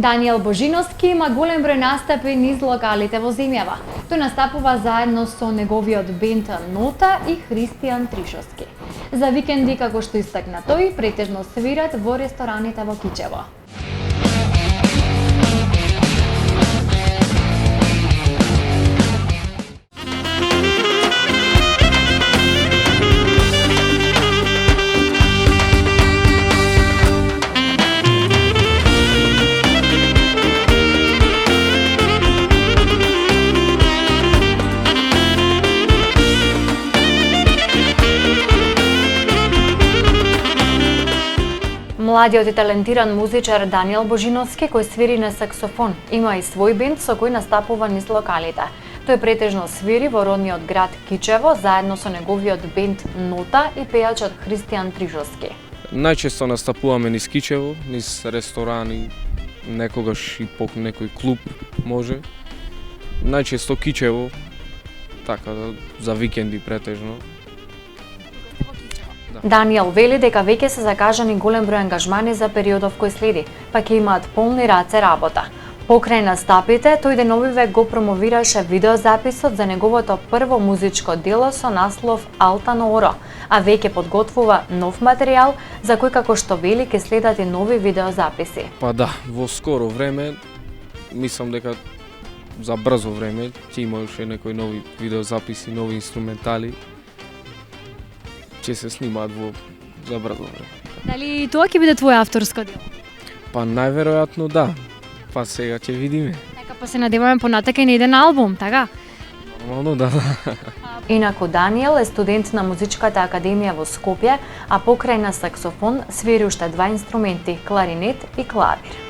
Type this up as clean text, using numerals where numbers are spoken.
Даниел Божиновски има голем број настапи низ локалите во земјава. Тој настапува заедно со неговиот бенд Нота и Христијан Тришовски. За викенди, како што истакна тој, претежно свират во рестораните во Кичево. Младиот и талентиран музичар Даниел Божиновски, кој свири на саксофон, има и свој бенд со кој настапува низ локалите. Тој претежно свири во родниот град Кичево заедно со неговиот бенд Нота и пејачот Христијан Тришовски. Најчесто настапуваме низ Кичево, низ ресторани, некогаш и по некој клуб може. Најчесто Кичево, така за викенди претежно. Даниел вели дека веќе се закажани голем број ангажмани за периодов кој следи, па ќе имаат полни раце работа. Покрај настапите, тој деновиве го промовираше видеозаписот за неговото прво музичко дело со наслов Алтано Оро, а веќе подготвува нов материјал за кој, како што вели, ќе следат и нови видеозаписи. Па да, во скоро време, мислам дека за брзо време ќе има уште некои нови видеозаписи, нови инструментали. Ќе се снимаат за брзо време. Дали тоа ќе биде твое авторско дело? Па најверојатно да. Па сега ќе видиме. Така па се надеваме понатака и на еден албум, така? Нормално да. Инаку Даниел е студент на Музичката академија во Скопје, а покрај на саксофон свири уште два инструменти – кларинет и клавир.